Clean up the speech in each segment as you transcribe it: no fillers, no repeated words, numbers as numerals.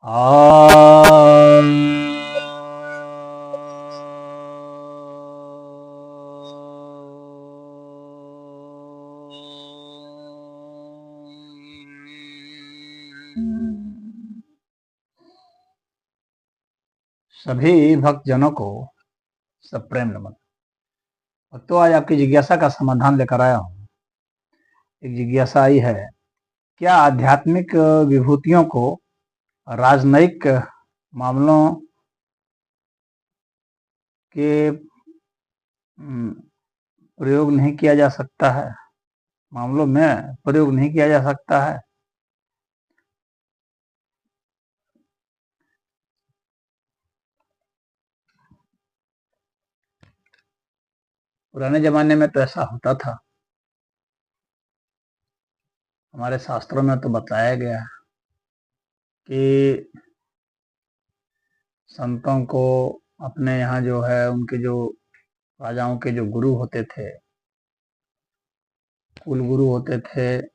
आ सभी भक्तजनों को सप्रेम नमन। तो आज आपकी जिज्ञासा का समाधान लेकर आया हूँ। एक जिज्ञासा आई है, क्या आध्यात्मिक विभूतियों को राजनयिक मामलों के प्रयोग नहीं किया जा सकता है? मामलों में प्रयोग नहीं किया जा सकता है? पुराने जमाने में तो ऐसा होता था। हमारे शास्त्रों में तो बताया गया है कि संतों को अपने यहाँ जो है, उनके जो राजाओं के जो गुरु होते थे, कुल गुरु होते थे, तो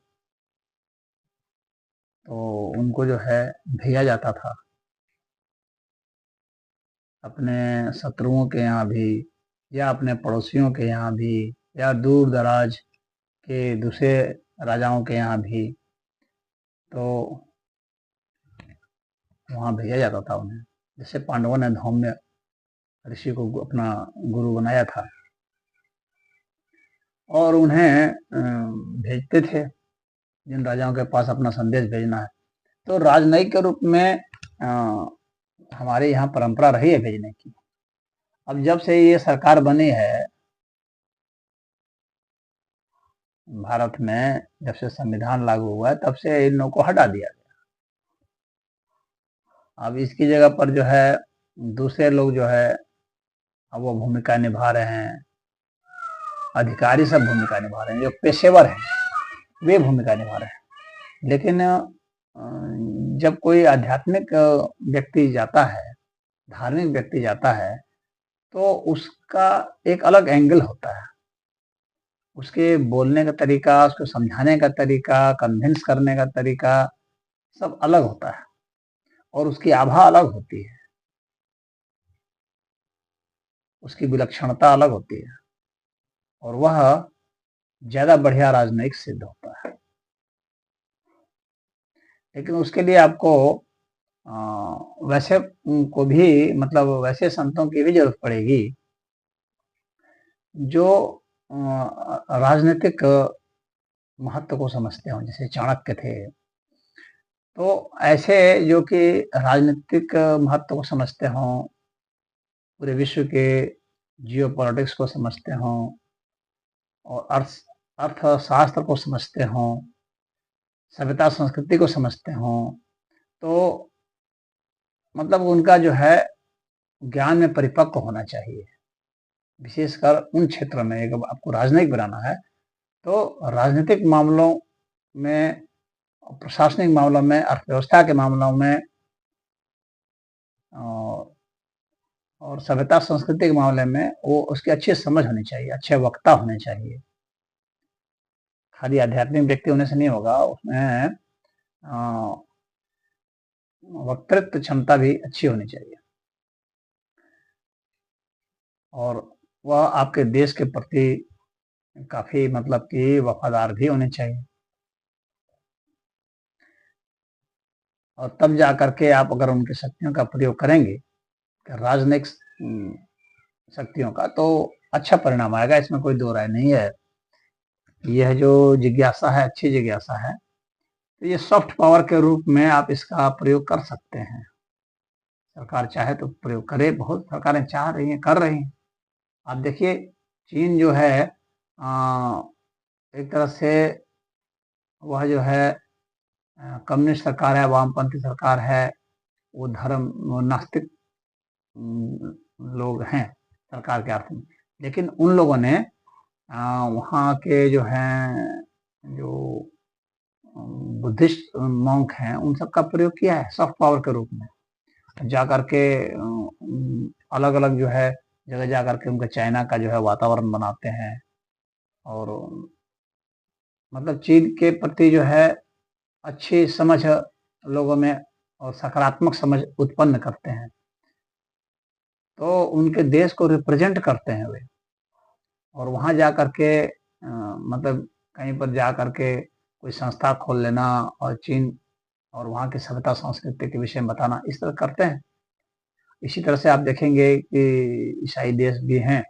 उनको जो है भेजा जाता था अपने शत्रुओं के यहाँ भी, या अपने पड़ोसियों के यहाँ भी, या दूर दराज के दूसरे राजाओं के यहाँ भी, तो वहाँ भेजा जाता था उन्हें। जैसे पांडवों ने धौम्य ऋषि को अपना गुरु बनाया था और उन्हें भेजते थे जिन राजाओं के पास अपना संदेश भेजना है। तो राजनयिक के रूप में हमारे यहाँ परंपरा रही है भेजने की। अब जब से ये सरकार बनी है भारत में, जब से संविधान लागू हुआ है, तब से इन लोगों को हटा दिया गया। अब इसकी जगह पर जो है दूसरे लोग जो है अब वो भूमिका निभा रहे हैं। अधिकारी सब भूमिका निभा रहे हैं, जो पेशेवर हैं वे भूमिका निभा रहे हैं। लेकिन जब कोई आध्यात्मिक व्यक्ति जाता है, धार्मिक व्यक्ति जाता है, तो उसका एक अलग एंगल होता है। उसके बोलने का तरीका, उसको समझाने का तरीका, कन्विंस करने का तरीका सब अलग होता है और उसकी आभा अलग होती है, उसकी विलक्षणता अलग होती है और वह ज्यादा बढ़िया राजनयिक सिद्ध होता है। लेकिन उसके लिए आपको वैसे को भी, मतलब वैसे संतों की भी जरूरत पड़ेगी जो राजनीतिक महत्व को समझते हो, जैसे चाणक्य थे। तो ऐसे जो कि राजनीतिक महत्व को समझते हो, पूरे विश्व के जियो पॉलिटिक्स को समझते हो और अर्थशास्त्र को समझते हो, सभ्यता संस्कृति को समझते हो, तो मतलब उनका जो है ज्ञान में परिपक्व होना चाहिए। विशेषकर उन क्षेत्रों में, अगर आपको राजनयिक बनाना है तो राजनीतिक मामलों में, प्रशासनिक मामलों में, अर्थव्यवस्था के मामलों में और सभ्यता संस्कृति के मामले में वो उसकी अच्छी समझ होनी चाहिए, अच्छे वक्ता होने चाहिए। खाली आध्यात्मिक व्यक्ति होने से नहीं होगा, उसमें वक्तृत्व क्षमता भी अच्छी होनी चाहिए और वह आपके देश के प्रति काफी मतलब कि वफादार भी होने चाहिए। और तब जा करके आप अगर उनकी शक्तियों का प्रयोग करेंगे, राजनयिक शक्तियों का, तो अच्छा परिणाम आएगा, इसमें कोई दो राय नहीं है। यह जो जिज्ञासा है अच्छी जिज्ञासा है, तो ये सॉफ्ट पावर के रूप में आप इसका प्रयोग कर सकते हैं। सरकार चाहे तो प्रयोग करे, बहुत सरकारें चाह रही हैं, कर रही हैं। आप देखिए चीन जो है एक तरह से वह जो है कम्युनिस्ट सरकार है, वामपंथी सरकार है, वो धर्म, वो नास्तिक लोग हैं सरकार के अर्थ में। लेकिन उन लोगों ने वहाँ के जो हैं, जो बुद्धिस्ट मॉन्क हैं, उन सब का प्रयोग किया है सॉफ्ट पावर के रूप में। जा करके अलग अलग जो है जगह जा करके उनका चाइना का जो है वातावरण बनाते हैं और मतलब चीन के प्रति जो है अच्छी समझ लोगों में और सकारात्मक समझ उत्पन्न करते हैं, तो उनके देश को रिप्रेजेंट करते हैं वे। और वहाँ जा कर के मतलब कहीं पर जा कर के कोई संस्था खोल लेना और चीन और वहाँ की सभ्यता संस्कृति के विषय में बताना, इस तरह करते हैं। इसी तरह से आप देखेंगे कि ईसाई देश भी हैं,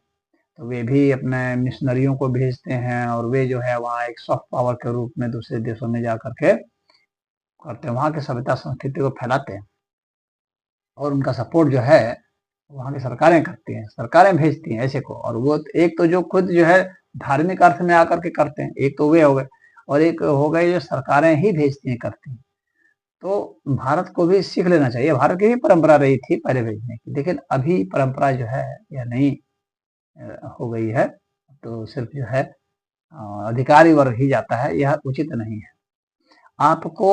तो वे भी अपने मिशनरियों को भेजते हैं और वे जो है वहाँ एक सॉफ्ट पावर के रूप में दूसरे देशों में जा करके करते हैं, वहाँ की सभ्यता संस्कृति को फैलाते हैं। और उनका सपोर्ट जो है वहाँ की सरकारें करती हैं, सरकारें भेजती हैं ऐसे को। और वो एक तो जो खुद जो है धार्मिक अर्थ में आकर के करते हैं, एक तो वे हो गए, और एक हो गए जो सरकारें ही भेजती हैं, करती हैं। तो भारत को भी सीख लेना चाहिए, भारत की भी परंपरा रही थी पहले भेजने की, लेकिन अभी परंपरा जो है यह नहीं हो गई है, तो सिर्फ जो है अधिकारी वर्ग ही जाता है, यह उचित नहीं है। आपको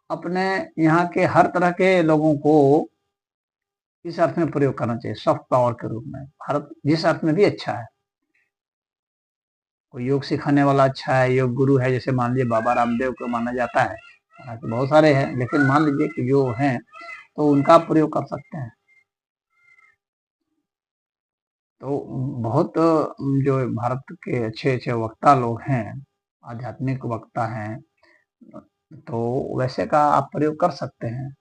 अपने यहाँ के हर तरह के लोगों को इस अर्थ में प्रयोग करना चाहिए, सॉफ्ट पावर के रूप में। भारत जिस अर्थ में भी अच्छा है, कोई योग सिखाने वाला अच्छा है, योग गुरु है, जैसे मान लीजिए बाबा रामदेव को माना जाता है, तो बहुत सारे हैं, लेकिन मान लीजिए कि जो हैं तो उनका प्रयोग कर सकते हैं। तो बहुत जो भारत के अच्छे अच्छे वक्ता लोग हैं, आध्यात्मिक वक्ता हैं, तो वैसे का आप प्रयोग कर सकते हैं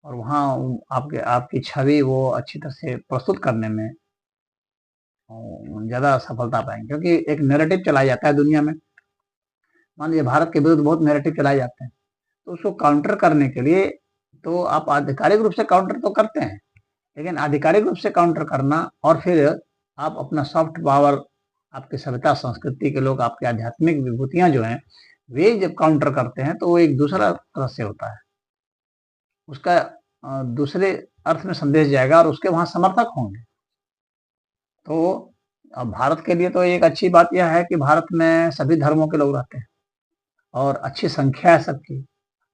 और वहाँ आपकी छवि वो अच्छी तरह से प्रस्तुत करने में ज़्यादा सफलता पाएंगे। क्योंकि एक नैरेटिव चलाया जाता है दुनिया में, मान लीजिए भारत के विरुद्ध बहुत नैरेटिव चलाए जाते हैं, तो उसको काउंटर करने के लिए तो आप आधिकारिक रूप से काउंटर तो करते हैं, लेकिन आधिकारिक रूप से काउंटर करना और फिर आप अपना सॉफ्ट पावर, आपकी सभ्यता संस्कृति के लोग, आपके आध्यात्मिक विभूतियां जो हैं, वे जब काउंटर करते हैं तो वो एक दूसरा तरह से होता है, उसका दूसरे अर्थ में संदेश जाएगा और उसके वहां समर्थक होंगे। तो अब भारत के लिए तो एक अच्छी बात यह है कि भारत में सभी धर्मों के लोग रहते हैं और अच्छी संख्या है सबकी,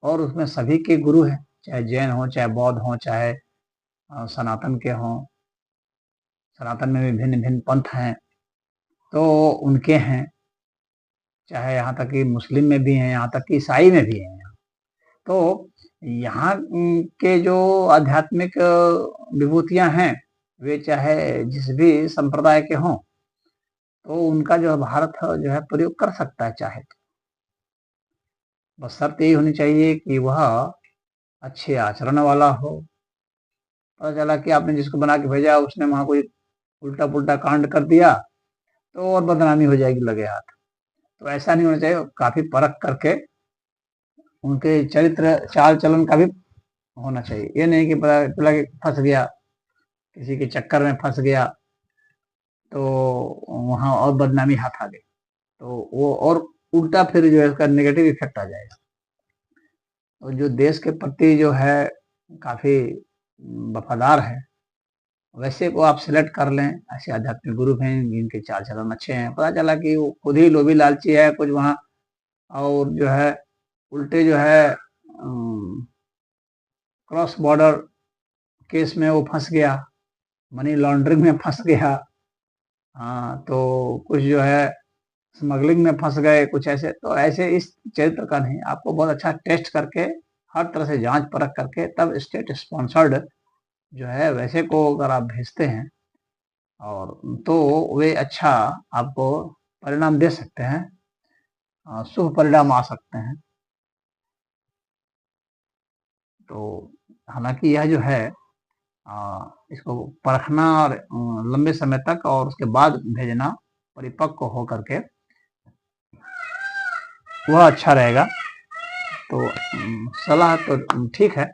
और उसमें सभी के गुरु हैं, चाहे जैन हो, चाहे बौद्ध हो, चाहे सनातन के हों। सनातन में भी भिन्न भिन्न पंथ हैं, तो उनके हैं, चाहे यहाँ तक कि मुस्लिम में भी हैं, यहाँ तक कि ईसाई में भी हैं। तो यहाँ के जो आध्यात्मिक विभूतियां हैं, वे चाहे जिस भी संप्रदाय के हों, तो उनका जो भारत जो है प्रयोग कर सकता है चाहे तो। बस शर्त यही होनी चाहिए कि वह अच्छे आचरण वाला हो। पता चला कि आपने जिसको बना के भेजा उसने वहां कोई उल्टा पुल्टा कांड कर दिया, तो और बदनामी हो जाएगी लगे हाथ। तो ऐसा नहीं होना चाहिए, काफी परख करके उनके चरित्र चाल चलन का भी होना चाहिए। ये नहीं कि पता चला कि फंस गया, किसी के चक्कर में फंस गया, तो वहां और बदनामी हाथ आ गई, तो वो और उल्टा फिर जो है उसका नेगेटिव इफेक्ट आ जाएगा। तो जो देश के प्रति जो है काफी वफादार है, वैसे को आप सिलेक्ट कर लें। ऐसे आध्यात्मिक गुरु हैं जिनके चाल चलन अच्छे हैं, पता चला कि वो खुद ही लोभी लालची है कुछ वहाँ, और जो है उल्टे जो है क्रॉस बॉर्डर केस में वो फंस गया, मनी लॉन्ड्रिंग में फंस गया, हाँ, तो कुछ जो है स्मगलिंग में फंस गए, कुछ ऐसे। तो ऐसे इस चरित्र का नहीं, आपको बहुत अच्छा टेस्ट करके हर तरह से जांच परख करके तब स्टेट स्पॉन्सर्ड जो है वैसे को अगर आप भेजते हैं, और तो वे अच्छा आपको परिणाम दे सकते हैं, शुभ परिणाम आ सकते हैं। तो हालांकि यह जो है इसको परखना और लंबे समय तक और उसके बाद भेजना परिपक्व हो करके, वह अच्छा रहेगा। तो सलाह तो ठीक है,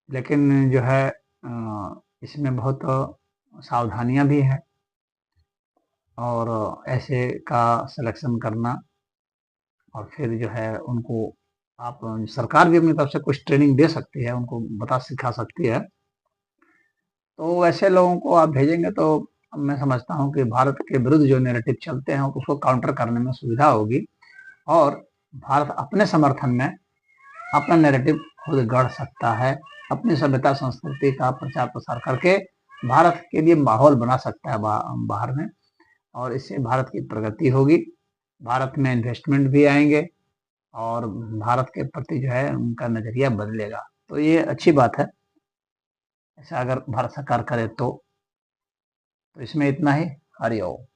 लेकिन जो है इसमें बहुत सावधानियां भी हैं, और ऐसे का सिलेक्शन करना, और फिर जो है उनको आप सरकार भी अपनी तरफ से कुछ ट्रेनिंग दे सकती है, उनको बता सिखा सकती है। तो वैसे लोगों को आप भेजेंगे तो मैं समझता हूँ कि भारत के विरुद्ध जो नैरेटिव चलते हैं उसको काउंटर करने में सुविधा होगी, और भारत अपने समर्थन में अपना नैरेटिव खुद गढ़ सकता है, अपनी सभ्यता संस्कृति का प्रचार प्रसार करके भारत के लिए माहौल बना सकता है बाहर में, और इससे भारत की प्रगति होगी, भारत में इन्वेस्टमेंट भी आएंगे, और भारत के प्रति जो है उनका नजरिया बदलेगा। तो ये अच्छी बात है। ऐसा अगर भारत सरकार करे तो इसमें इतना ही। हरि ओम।